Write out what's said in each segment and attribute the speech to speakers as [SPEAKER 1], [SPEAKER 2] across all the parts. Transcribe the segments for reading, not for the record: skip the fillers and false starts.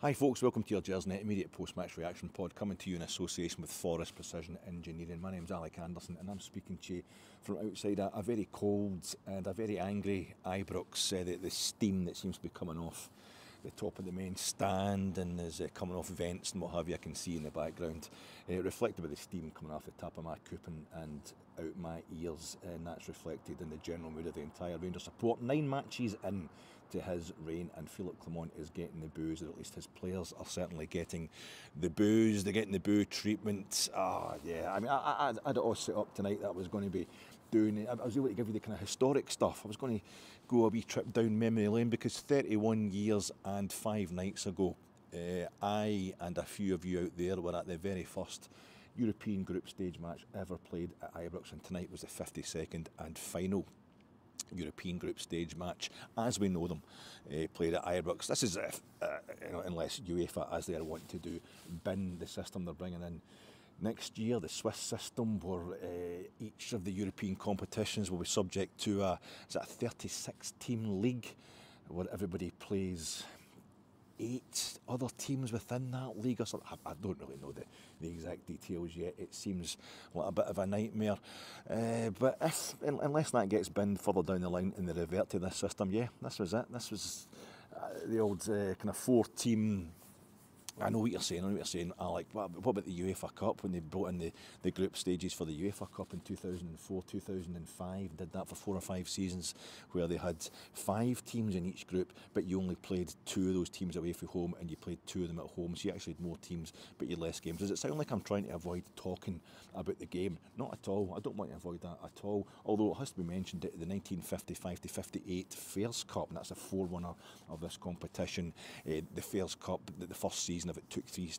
[SPEAKER 1] Hi folks, welcome to your Gersnet immediate post-match reaction pod, coming to you in association with Forest Precision Engineering. My name's Alec Anderson and I'm speaking to you from outside a very cold and a very angry Ibrox. The steam that seems to be coming off the top of the main stand and is coming off vents and what have you, I can see in the background, reflected by the steam coming off the top of my coupon and out my ears, and that's reflected in the general mood of the entire Rangers support. 9 matches in to his reign and Philip Clement is getting the boos, or at least his players are certainly getting the boos. They're getting the boo treatment. I'd all set up tonight that I was going to be doing. I was able to give you the kind of historic stuff. I was going to go a wee trip down memory lane because 31 years and 5 nights ago, I and a few of you out there were at the very first European group stage match ever played at Ibrox, and tonight was the 52nd and final European group stage match as we know them, played at Ibrox. This is unless UEFA, as they are wanting to do, bin the system they're bringing in next year, the Swiss system, where each of the European competitions will be subject to a 36-team league where everybody plays 8 other teams within that league or something. I don't really know the exact details yet. It seems like a bit of a nightmare. But unless that gets binned further down the line and they revert to this system, yeah, this was it. This was the old kind of 4-team. I know what you're saying, Alec. What about the UEFA Cup, when they brought in the group stages for the UEFA Cup in 2004, 2005, did that for 4 or 5 seasons, where they had 5 teams in each group, but you only played 2 of those teams away from home and you played 2 of them at home, so you actually had more teams but you had less games. Does it sound like I'm trying to avoid talking about the game? Not at all. I don't want to avoid that at all, although it has to be mentioned that the 1955 to 58 Fairs Cup, and that's the forerunner of this competition, the Fairs Cup, the first season of it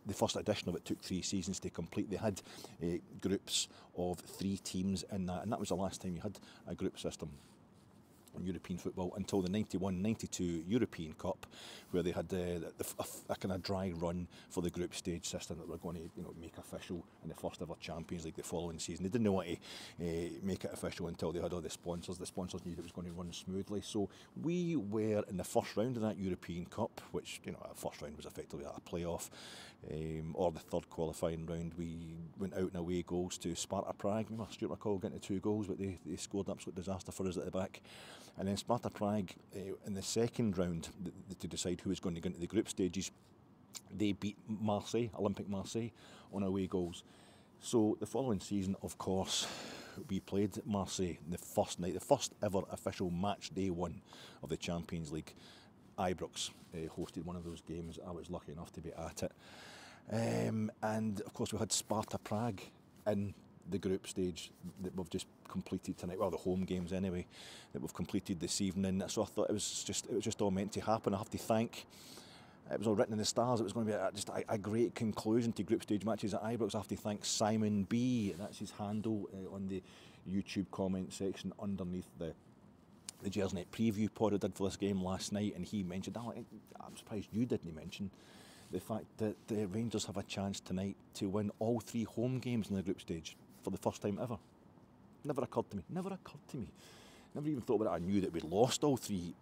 [SPEAKER 1] the first edition of it took 3 seasons to complete. They had groups of 3 teams in that, and that was the last time you had a group system in European football until the 91-92 European Cup, where they had a kind of dry run for the group stage system that we're going to make official in the first ever Champions League the following season. They didn't want to make it official until they had all the sponsors. The sponsors knew it was going to run smoothly. So we were in the first round of that European Cup, which, our first round was effectively a playoff, or the third qualifying round. We went out in away goals to Sparta Prague. Remember Stuart McCall getting the 2 goals, but they scored an absolute disaster for us at the back. And then Sparta Prague, in the second round, to decide who was going to go into the group stages, they beat Marseille, Olympique Marseille, on away goals. So the following season, of course, we played Marseille the first night, the first ever official match day 1 of the Champions League. Ibrox hosted one of those games. I was lucky enough to be at it. And of course we had Sparta Prague in the group stage that we've just completed tonight, well, the home games anyway, that we've completed this evening. So I thought it was just all meant to happen. I have to thank, it was all written in the stars, it was going to be a great conclusion to group stage matches at Ibrox. I have to thank Simon B, that's his handle on the YouTube comment section underneath the Gersnet preview pod I did for this game last night, and he mentioned, I'm surprised you didn't mention the fact that the Rangers have a chance tonight to win all 3 home games in the group stage for the first time ever. Never occurred to me. Never even thought about it. I knew that we'd lost all 3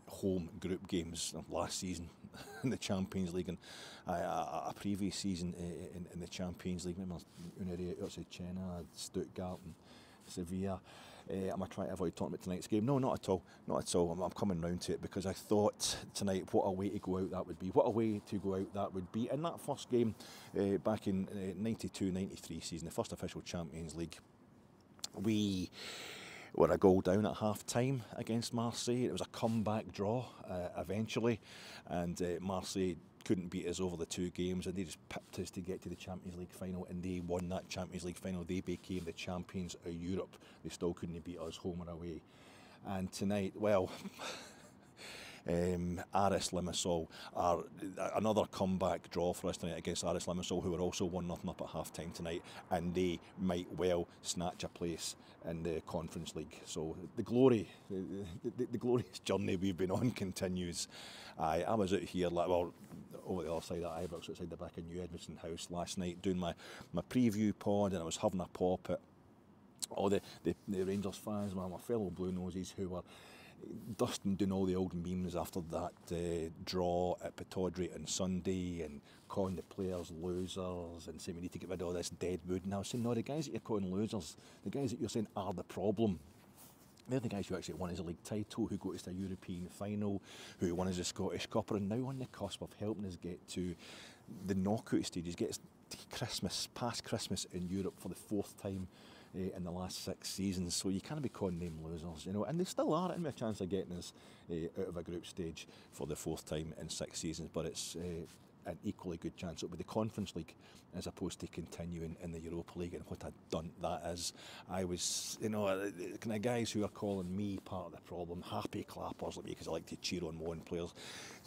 [SPEAKER 1] home group games last season in the Champions League and a previous season in the Champions League. Remember Unity, Chena, Stuttgart and Sevilla. Am I trying to avoid talking about tonight's game? No, not at all. I'm coming round to it because I thought tonight, what a way to go out that would be. In that first game back in 92-93 season, the first official Champions League, we were a goal down at half-time against Marseille. It was a comeback draw eventually, and Marseille couldn't beat us over the 2 games, and they just pipped us to get to the Champions League final, and they won that Champions League final. They became the champions of Europe. They still couldn't beat us home or away. And tonight, well, Aris Limassol are another comeback draw for us tonight against Aris Limassol, who are also 1-0 up at half-time tonight, and they might well snatch a place in the Conference League. So the glorious journey we've been on continues. I was out here, over the other side of Ibrox, outside the back of New Edmonton House last night, doing my preview pod, and I was having a pop at all the Rangers fans, my fellow Blue Noses, who were Dustin doing all the old memes after that draw at Pittodrie on Sunday and calling the players losers and saying we need to get rid of all this deadwood. And I was saying, no, the guys that you're calling losers, the guys that you're saying are the problem, they're the guys who actually won us a league title, who got us to a European final, who won us a Scottish Cup, are now on the cusp of helping us get to the knockout stages, get us to Christmas, past Christmas in Europe for the 4th time in the last 6 seasons. So you can't be calling them losers, you know, and they still are in a chance of getting us out of a group stage for the 4th time in 6 seasons, but it's an equally good chance it'll be the Conference League as opposed to continuing in the Europa League. And what a dunt that is. I was, you know, the kind of guys who are calling me part of the problem, happy clappers like me because I like to cheer on one players,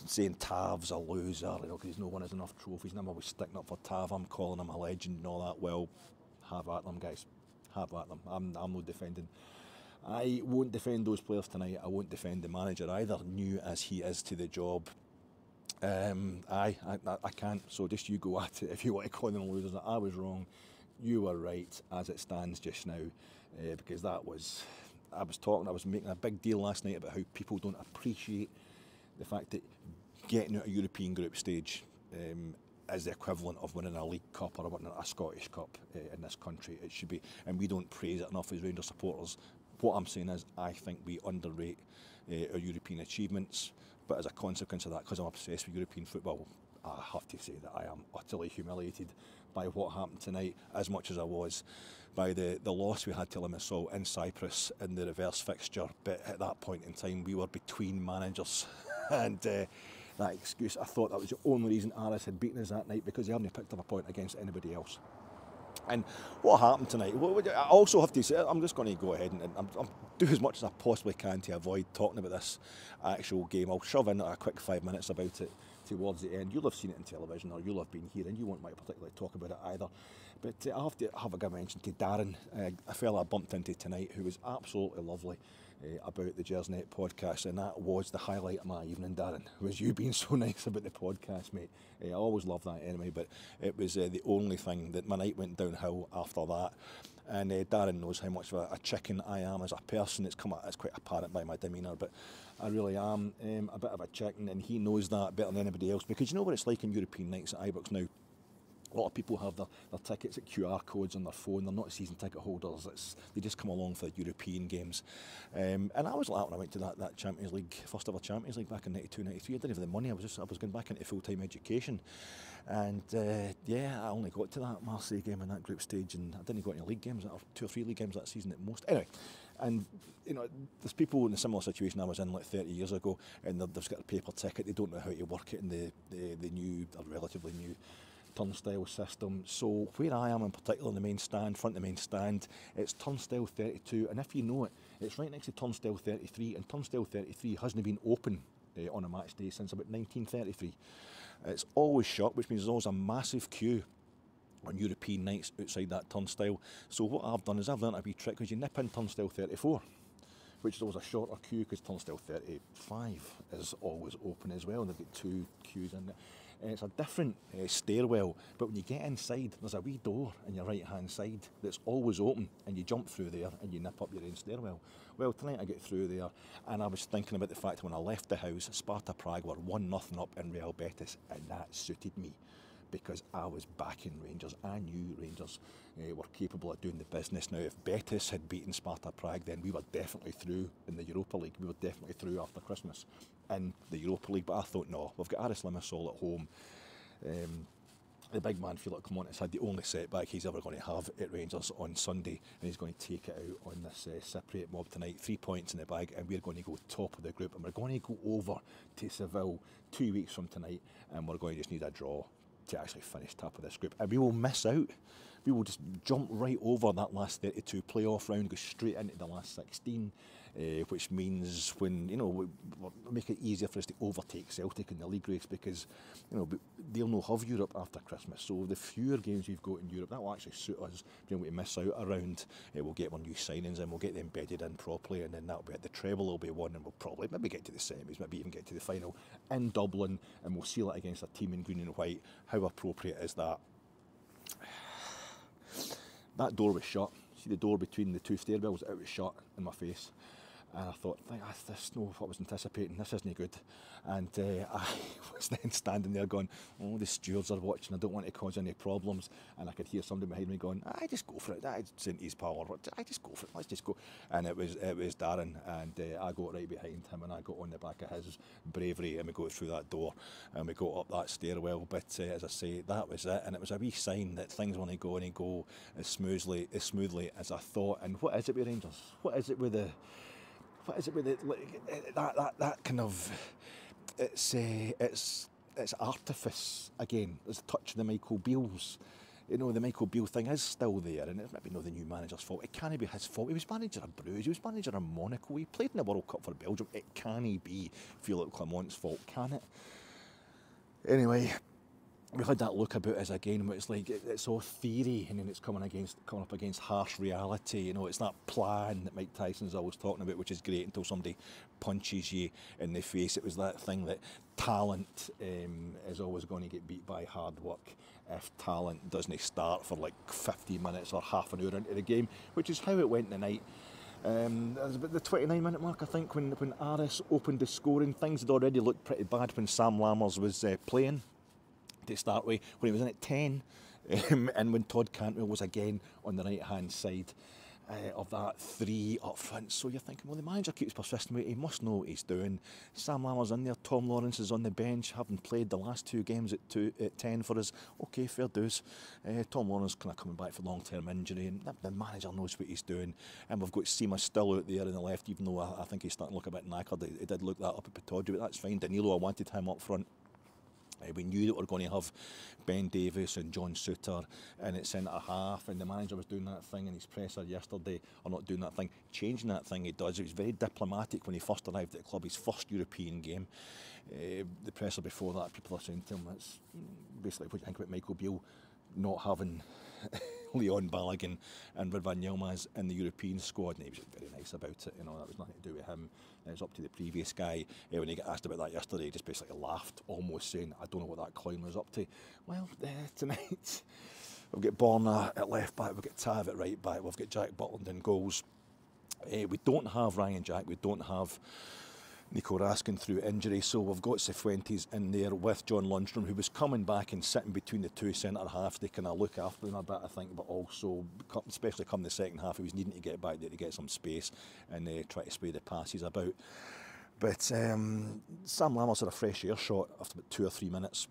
[SPEAKER 1] saying Tav's a loser, you know, because he's not won us enough trophies, and I'm always sticking up for Tav, I'm calling him a legend and all that. Well, have at them, guys. Have at them. I'm not defending. I won't defend those players tonight. I won't defend the manager either, new as he is to the job. I can't, so just you go at it if you want to call them losers. I was wrong, you were right as it stands just now, because I was making a big deal last night about how people don't appreciate the fact that getting out a European group stage is the equivalent of winning a League Cup or winning a Scottish Cup in this country. It should be, and we don't praise it enough as Rangers supporters. What I'm saying is I think we underrate our European achievements. But as a consequence of that, because I'm obsessed with European football, I have to say that I am utterly humiliated by what happened tonight, as much as I was by the loss we had to Limassol in Cyprus in the reverse fixture. But at that point in time, we were between managers. And that excuse, I thought that was the only reason Aris had beaten us that night, because he hadn't picked up a point against anybody else. And what happened tonight, I also have to say, I'm just going to go ahead and I'm do as much as I possibly can to avoid talking about this actual game. I'll shove in a quick 5 minutes about it towards the end. You'll have seen it in television, or you'll have been here, and you won't want to particularly talk about it either. But I have to have a good mention to Darren, a fella I bumped into tonight who was absolutely lovely about the Gersnet Podcast, and that was the highlight of my evening, Darren, was you being so nice about the podcast, mate. I always love that anyway, but it was the only thing that my night went downhill after that. And Darren knows how much of a chicken I am as a person. It's quite apparent by my demeanour, but I really am a bit of a chicken, and he knows that better than anybody else, because you know what it's like in European nights at Ibrox now. A lot of people have their tickets at QR codes on their phone. They're not season ticket holders. They just come along for the European games. And I was like that when I went to that Champions League, first ever Champions League back in 92, 93. I didn't have the money. I was going back into full-time education. And I only got to that Marseille game in that group stage, and I didn't go to any league games, or 2 or 3 league games that season at most. Anyway, and you know, there's people in a similar situation I was in like 30 years ago, and they've got a paper ticket. They don't know how to work it in the new, or relatively new, turnstile system. So where I am in particular in the main stand, front of the main stand, it's turnstile 32, and if you know it, it's right next to turnstile 33, and turnstile 33 hasn't been open on a match day since about 1933. It's always shut, which means there's always a massive queue on European nights outside that turnstile. So what I've done is I've learned a wee trick, because you nip in turnstile 34, which is always a shorter queue, because turnstile 35 is always open as well, and they've got 2 queues in there. It's a different stairwell, but when you get inside, there's a wee door on your right-hand side that's always open, and you jump through there and you nip up your own stairwell. Well, tonight I get through there, and I was thinking about the fact when I left the house, Sparta Prague were 1-0 up in Real Betis, and that suited me, because I was backing Rangers. I knew Rangers were capable of doing the business. Now, if Betis had beaten Sparta Prague, then we were definitely through in the Europa League. We were definitely through after Christmas in the Europa League. But I thought, no, we've got Aris Limassol at home. The big man, Philip Clemontis, had the only setback he's ever going to have at Rangers on Sunday, and he's going to take it out on this Cypriot mob tonight. 3 points in the bag, and we're going to go top of the group, and we're going to go over to Seville 2 weeks from tonight, and we're going to just need a draw to actually finish top of this group, and we will miss out. We will just jump right over that last 32 playoff round, go straight into the last 16, which means when, you know, we'll make it easier for us to overtake Celtic in the league race, because, you know, they'll not have Europe after Christmas. So the fewer games we've got in Europe, that will actually suit us. Being able to miss out around, we'll get our new signings in, we'll get them bedded in properly, and then that'll be at the treble, will be won, and we'll probably maybe get to the semis, maybe even get to the final in Dublin, and we'll seal it against a team in green and white. How appropriate is that? That door was shut. See the door between the 2 stairwells? It was shut in my face. And I thought, this is not what I was anticipating, this isn't good. And I was then standing there going, oh, the stewards are watching, I don't want to cause any problems. And I could hear somebody behind me going, I just go for it. I saying to his pal, I just go for it, let's just go. And it was Darren, and I got right behind him, and I got on the back of his bravery, and we got through that door, and we got up that stairwell. But as I say, that was it, and it was a wee sign that things want to go as smoothly as I thought. And what is it with Rangers? What is it with that kind of, it's artifice again. There's a touch of the Michael Beale's. You know, the Michael Beale thing is still there, and it's maybe not the new manager's fault. It can't be his fault. He was manager of Bruges, he was manager of Monaco, he played in the World Cup for Belgium. It can't be Philippe Clement's fault, can it? Anyway, we had that look about us again, where it's like it's all theory, and then it's coming up against harsh reality. You know, it's that plan that Mike Tyson's always talking about, which is great until somebody punches you in the face. It was that thing that talent is always going to get beat by hard work if talent doesn't start for like 50 minutes or half an hour into the game, which is how it went tonight. It was about the 29-minute mark, I think, when Aris opened the scoring. Things had already looked pretty bad when Sam Lammers was playing to start with, when he was in at 10, and when Todd Cantwell was again on the right-hand side of that 3 up front. So you're thinking, well, the manager keeps persisting with it, he must know what he's doing. Sam Lammers in there, Tom Lawrence is on the bench, having played the last 2 games at 10 for us. Okay, fair dues. Tom Lawrence kind of coming back for long-term injury, and the manager knows what he's doing. And we've got Seema still out there on the left, even though I think he's starting to look a bit knackered. He did look that up at Pataudry, but that's fine. Danilo, I wanted him up front. We knew that we were going to have Ben Davies and John Souttar in at centre-half, and the manager was doing that thing in his presser yesterday, or not doing that thing, changing that thing he does. He was very diplomatic when he first arrived at the club, his first European game. The presser before that, people are saying to him, that's basically what you think about Michael Beale not having Leon Balogun and Ridvan Yilmaz in the European squad, and he was very nice about it. You know, that was nothing to do with him. It was up to the previous guy. When he got asked about that yesterday, he just basically laughed, almost saying, I don't know what that clown was up to. Well, tonight we've got Borna at left back, we've got Tav at right back, we've got Jack Butland in goals. We don't have Ryan Jack, we don't have Nico Raskin through injury, so we've got Cifuentes in there with John Lundstrom, who was coming back and sitting between the 2 centre-halves to kind of look after them a bit, I think, but also, especially come the second half, he was needing to get back there to get some space and try to spray the passes about. But Sam Lammers had a fresh air shot after about 2 or 3 minutes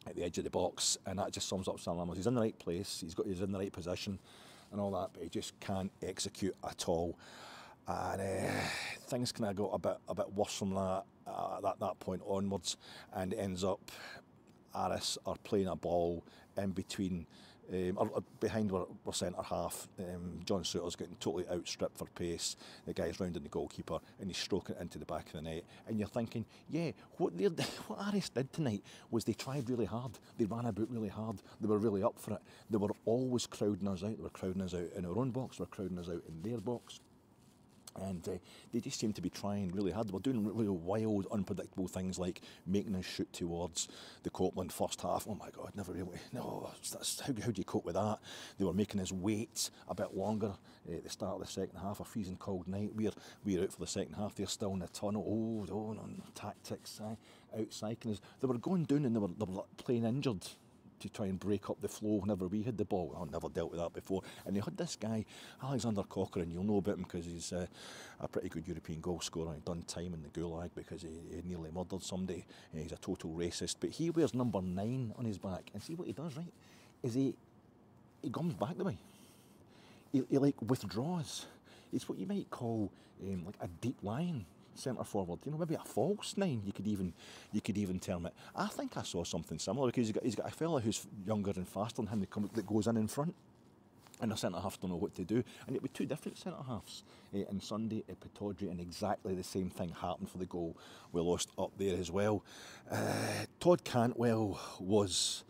[SPEAKER 1] at the edge of the box, and that just sums up Sam Lammers. He's in the right place, he's in the right position and all that, but he just can't execute at all. And things kind of got a bit worse from that point onwards, and it ends up Aris are playing a ball in between, or behind our centre half. John Souttar's getting totally outstripped for pace. The guy's rounding the goalkeeper and he's stroking it into the back of the net. And you're thinking, yeah, what Aris did tonight was they tried really hard. They ran about really hard. They were really up for it. They were always crowding us out. They were crowding us out in our own box. They were crowding us out in their box. And they just seem to be trying really hard. They were doing really wild, unpredictable things like making us shoot towards the Copeland first half. Oh my God, never really. No, how do you cope with that? They were making us wait a bit longer at the start of the second half. A freezing cold night. We're out for the second half. They're still in the tunnel. Oh, no, tactics, outcycling us. They were going down and they were playing injured to try and break up the flow whenever we had the ball. I've never dealt with that before. And they had this guy, Alexander Cochran, you'll know about him because he's a pretty good European goal scorer. He'd done time in the Gulag because he nearly murdered somebody. He's a total racist. But he wears number 9 on his back. And see what he does, right, is he comes back the way. He like withdraws. It's what you might call like a deep line centre forward, maybe a false 9. You could even term it. I think I saw something similar because he's got a fella who's younger and faster than him that goes in front, and the centre halves don't know what to do. And it'd be 2 different centre halves. On Sunday at Pataudry, and exactly the same thing happened for the goal we lost up there as well. Todd Cantwell was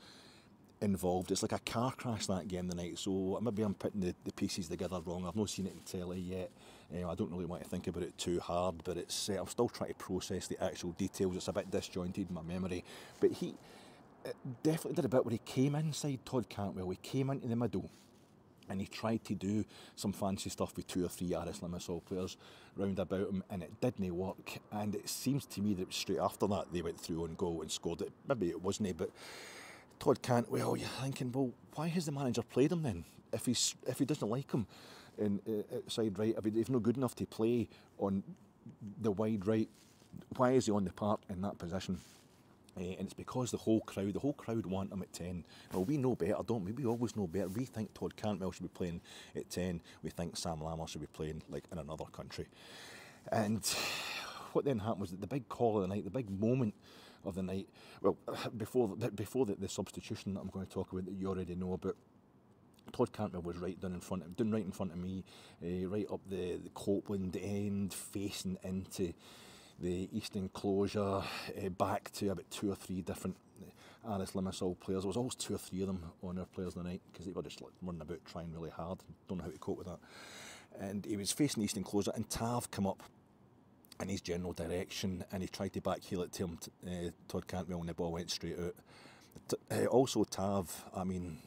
[SPEAKER 1] involved. It's like a car crash that game tonight, so maybe I'm putting the pieces together wrong. I've not seen it in telly yet. I don't really want to think about it too hard, but it's I'm still trying to process the actual details. It's a bit disjointed in my memory, but he definitely did a bit where he came inside Todd Cantwell. He came into the middle and he tried to do some fancy stuff with 2 or 3 Aris Limassol players round about him, and it didn't work. And it seems to me that it was straight after that they went through on goal and scored it. Maybe it wasn't, but Todd Cantwell, you're thinking, well, why has the manager played him then? If he doesn't like him in outside right, if he's not good enough to play on the wide right, why is he on the park in that position? And it's because the whole crowd want him at 10. Well, we know better, don't we? We always know better. We think Todd Cantwell should be playing at 10. We think Sam Lammers should be playing like in another country. And what then happened was that the big call of the night, the big moment of the night, well, before the substitution that I'm going to talk about that you already know about, Todd Cantwell was right in front of me, right up the Copeland end, facing into the east enclosure, back to about 2 or 3 different Aris Limassol players. There was always 2 or 3 of them on our players of the night because they were just like running about trying really hard. Don't know how to cope with that. And he was facing the east enclosure, and Tav come up in his general direction, and he tried to backheel it to him, Todd Cantwell, and the ball went straight out. Also Tav, I mean,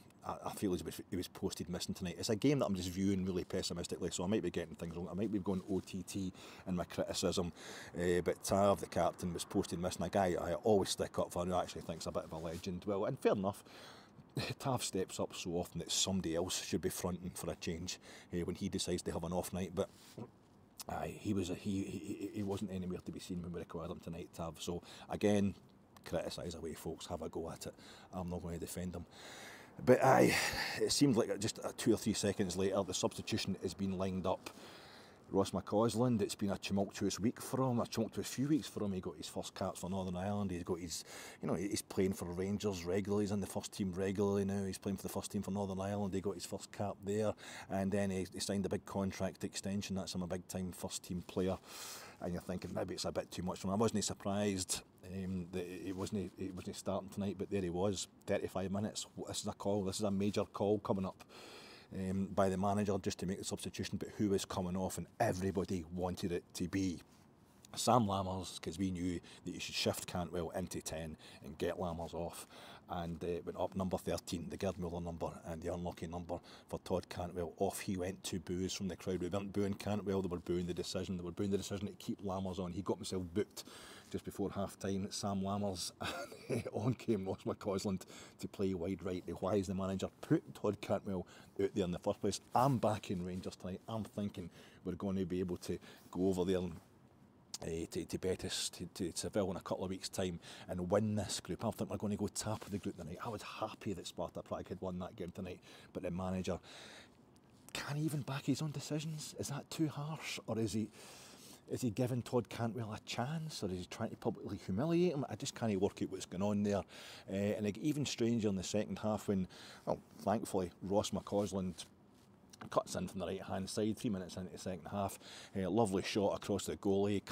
[SPEAKER 1] I feel he was posted missing tonight. It's a game that I'm just viewing really pessimistically, so I might be getting things wrong. I might be going OTT in my criticism, but Tav, the captain, was posted missing. A guy I always stick up for, who I actually think's a bit of a legend. Well, and fair enough, Tav steps up so often that somebody else should be fronting for a change when he decides to have an off night, but he wasn't anywhere to be seen when we required him tonight, Tav. So again, criticise away, folks, have a go at it. I'm not going to defend him. But it seemed like just 2 or 3 seconds later, the substitution has been lined up. Ross McCausland, it's been a tumultuous week for him, a tumultuous few weeks for him. He got his first caps for Northern Ireland. He's got his, he's playing for Rangers regularly. He's in the first team regularly now. He's playing for the first team for Northern Ireland. He got his first cap there, and then he signed a big contract extension. That's him, a big time first team player. And you're thinking maybe it's a bit too much for him. I wasn't surprised that he wasn't starting tonight, but there he was, 35 minutes. This is a call. This is a major call coming up by the manager just to make the substitution. But who was coming off? And everybody wanted it to be Sam Lammers, because we knew that you should shift Cantwell into 10 and get Lammers off. And went up number 13, the Gerd Muller number, and the unlucky number for Todd Cantwell. Off he went to boos from the crowd. We weren't booing Cantwell, they were booing the decision. They were booing the decision to keep Lammers on. He got himself booked just before half-time, Sam Lammers, and on came Ross McCausland to play wide right. Why is the manager put Todd Cantwell out there in the first place? I'm back in Rangers tonight. I'm thinking we're going to be able to go over there and to Betis, to Seville in a couple of weeks' time and win this group. I think we're going to go top of the group tonight. I was happy that Sparta Prague had won that game tonight, but the manager can't even back his own decisions. Is that too harsh, or is he giving Todd Cantwell a chance, or is he trying to publicly humiliate him? I just can't work out what's going on there. And even stranger in the second half when, well, thankfully, Ross McCausland cuts in from the right hand side, 3 minutes into the second half. Lovely shot across the goalie,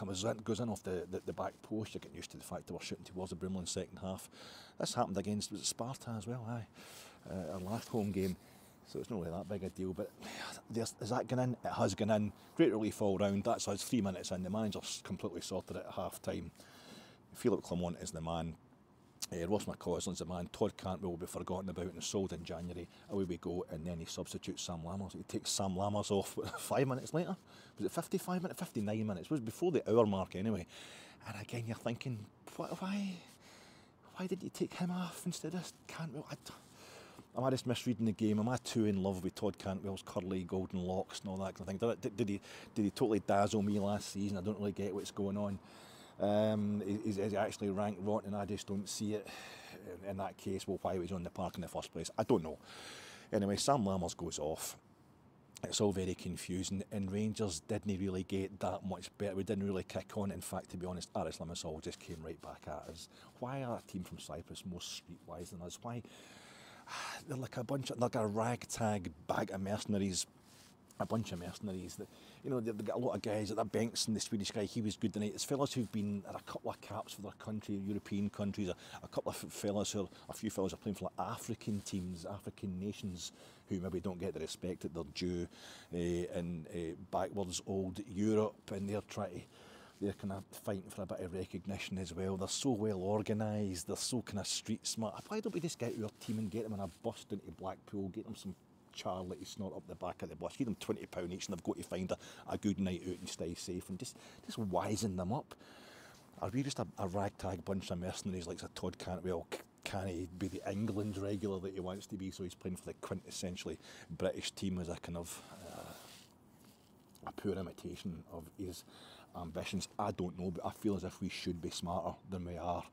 [SPEAKER 1] goes in off the back post. You're getting used to the fact that we're shooting towards the Broomlow in the second half. This happened against, was it Sparta as well? Our last home game. So it's not really that big a deal, but is that gone in? It has gone in. Great relief all round. That's us 3 minutes in. The manager's completely sorted it at half time. Philip Clement is the man. Ross McCausland's the man. Todd Cantwell will be forgotten about and sold in January. Away we go, and then he substitutes Sam Lammers. He takes Sam Lammers off 5 minutes later. Was it 55 minutes? 59 minutes. It was before the hour mark anyway. And again, you're thinking, why did you take him off instead of Cantwell? Am I just misreading the game? Am I too in love with Todd Cantwell's curly golden locks and all that kind of thing? Did he totally dazzle me last season? I don't really get what's going on. Is he actually ranked rotten and I just don't see it? In that case, well, why was he on the park in the first place? I don't know. Anyway, Sam Lammers goes off. It's all very confusing, and Rangers didn't really get that much better. We didn't really kick on. In fact, to be honest, Aris Limassol just came right back at us. Why are a team from Cyprus more streetwise than us? Why? They're like a ragtag bag of mercenaries. A bunch of mercenaries that, they've got a lot of guys. Like that Bengtsson, the Swedish guy, he was good tonight. There's fellas who've been at a couple of caps for their country, European countries. A couple of fellas a few fellas are playing for like African teams, African nations, who maybe don't get the respect that they're due in backwards old Europe, and they're kind of fighting for a bit of recognition as well. They're so well organised, they're so kind of street smart. Why don't we just get our team and get them in a bus into Blackpool, get them some Charlie snort up the back of the bus. Give them £20 each and they've got to find a good night out and stay safe, and just wising them up. Are we just a ragtag bunch of mercenaries like a Todd Cantwell? Can he be the England regular that he wants to be, so he's playing for the quintessentially British team as a kind of a poor imitation of his ambitions? I don't know, but I feel as if we should be smarter than we are.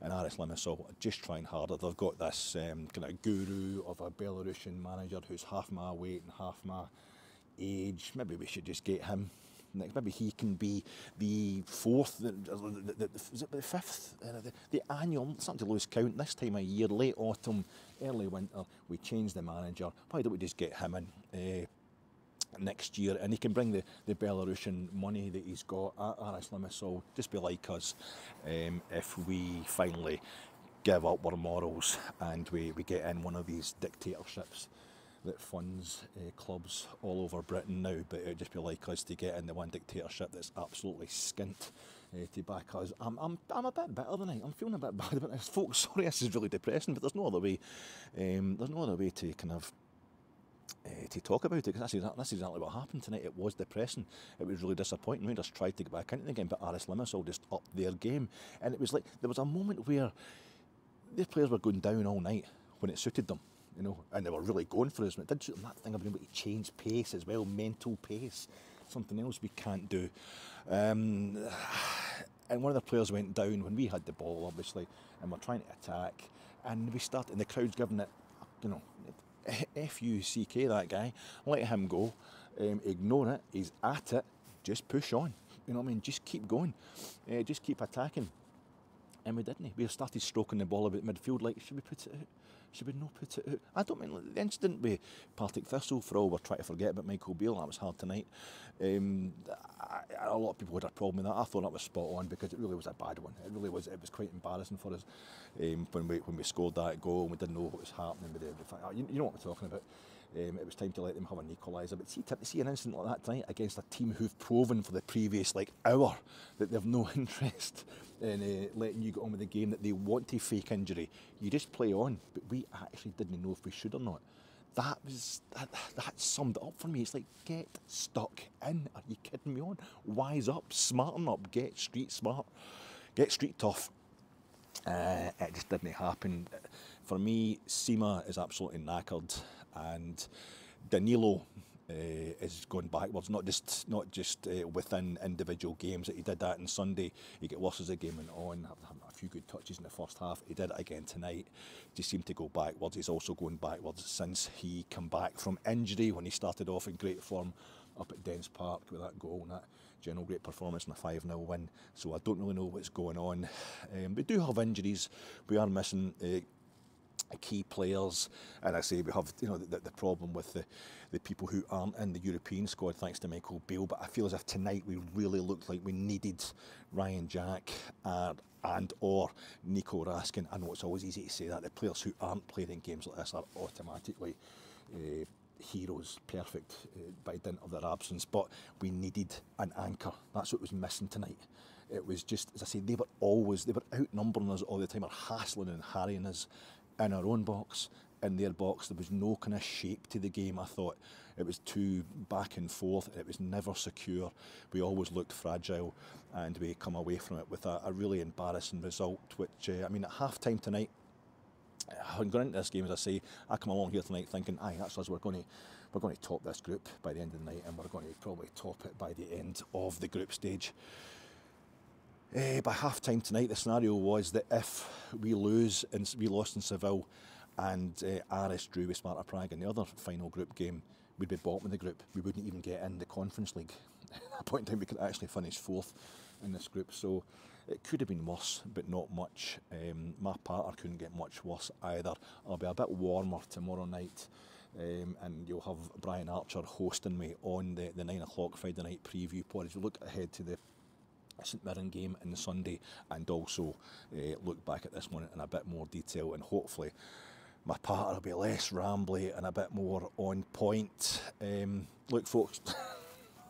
[SPEAKER 1] And Aris Limassol are just trying harder. They've got this kind of guru of a Belarusian manager who's half my weight and half my age. Maybe we should just get him next. Maybe he can be the fourth, is it the fifth? The annual, starting to lose count, this time of year, late autumn, early winter, we change the manager. Why don't we just get him in next year, and he can bring the Belarusian money that he's got at Aris Limassol, just be like us, if we finally give up our morals and we get in one of these dictatorships that funds clubs all over Britain now. But it would just be like us to get in the one dictatorship that's absolutely skint to back us. I'm a bit bitter tonight. I'm feeling a bit bad about this, folks. Sorry, this is really depressing, but there's no other way. There's no other way to kind of to talk about it, because that's exactly what happened tonight. It was depressing. It was really disappointing. We just tried to get back into the game, but Aris Limassol just upped their game, and it was like there was a moment where their players were going down all night when it suited them, you know, and they were really going for us. And it did suit them, that thing of being able to change pace as well, mental pace, something else we can't do. And one of the players went down when we had the ball, obviously, and we're trying to attack, and we started, and the crowd's giving it, you know, F-U-C-K, that guy, let him go, ignore it, he's at it, just push on, you know what I mean, just keep going, just keep attacking. And we didn't. We started stroking the ball about midfield like, should we put it out? Should we not put it out? I don't mean the incident with Partick Thistle, for all we're trying to forget about Michael Beale, that was hard tonight. A lot of people had a problem with that. I thought that was spot on, because it really was a bad one. It really was. It was quite embarrassing for us when we scored that goal and we didn't know what was happening with you know what we're talking about. It was time to let them have an equaliser. But see an incident like that tonight against a team who've proven for the previous hour that they've no interest in letting you get on with the game, that they want to fake injury. You just play on. But we actually didn't know if we should or not. That summed it up for me. It's like, get stuck in. Are you kidding me on? Wise up, smarten up, get street smart, get street tough. It just didn't happen. For me, Sima is absolutely knackered, and Danilo is going backwards. Not just within individual games. That he did that on Sunday. He got worse as the game went on. Having a few good touches in the first half. He did it again tonight. Just seemed to go backwards. He's also going backwards since he come back from injury, when he started off in great form up at Dens Park with that goal and that general great performance and a 5-0 win. So I don't really know what's going on. We do have injuries. We are missing key players, and I say we have, you know, the problem with the people who aren't in the European squad, thanks to Michael Beale. But I feel as if tonight we really looked like we needed Ryan Jack and or Nico Raskin. I know it's always easy to say that. The players who aren't playing in games like this are automatically heroes, perfect by dint of their absence. But we needed an anchor. That's what was missing tonight. It was just, as I say, they were outnumbering us all the time, or hassling and harrying us in our own box, in their box. There was no kind of shape to the game. I thought it was too back and forth, and it was never secure. We always looked fragile, and we come away from it with a really embarrassing result, which, I mean, at half-time tonight, going into this game, as I say, I come along here tonight thinking, aye, that's us, we're going to top this group by the end of the night, and we're going to probably top it by the end of the group stage. By half-time tonight, the scenario was that if we lost in Seville and Aris drew with Sparta Prague in the other final group game, we'd be bottom of the group. We wouldn't even get in the Conference League. At that point in time, we could actually finish fourth in this group. So it could have been worse, but not much. My partner couldn't get much worse either. I'll be a bit warmer tomorrow night. And you'll have Brian Archer hosting me on the 9 o'clock Friday night preview pod as we look ahead to the St Mirren game on the Sunday, and also look back at this one in a bit more detail, and hopefully my partner will be less rambly and a bit more on point. Look, folks,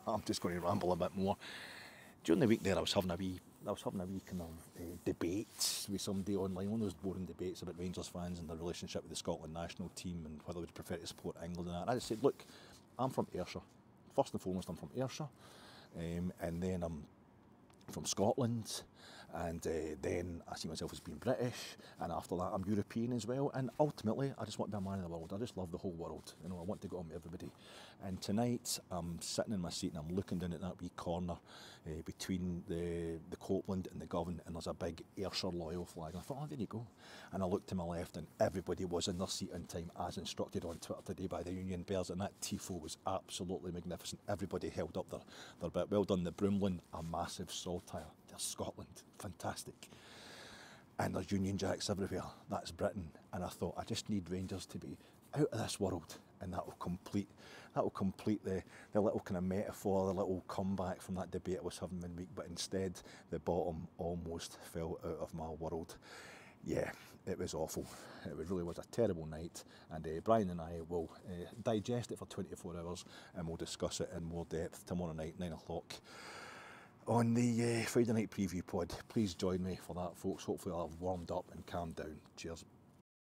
[SPEAKER 1] I'm just going to ramble a bit more. During the week there, I was having a wee I was having a wee kind of debate with somebody online, one of those boring debates about Rangers fans and their relationship with the Scotland national team and whether they'd prefer to support England and that. And I just said, look, I'm from Ayrshire. First and foremost, I'm from Ayrshire, and then I'm from Scotland, and then I see myself as being British, and after that I'm European as well, and ultimately I just want to be a man of the world. I just love the whole world, you know, I want to go on with everybody. And tonight I'm sitting in my seat and I'm looking down at that wee corner between the Copeland and the Govan, and there's a big Ayrshire loyal flag, and I thought, oh, there you go. And I looked to my left and everybody was in their seat in time as instructed on Twitter today by the Union Bears, and that tifo was absolutely magnificent. Everybody held up their bit. Well done. The Broomlin, a massive saltire. There's Scotland, fantastic. And there's Union Jacks everywhere. That's Britain. And I thought, I just need Rangers to be out of this world, and that will complete the little kind of metaphor, the little comeback from that debate I was having midweek. But instead, the bottom almost fell out of my world. Yeah, it was awful. It really was a terrible night, and Brian and I will digest it for 24 hours, and we'll discuss it in more depth tomorrow night, 9 o'clock. On the Friday night preview pod. Please join me for that, folks. Hopefully I'll have warmed up and calmed down. Cheers.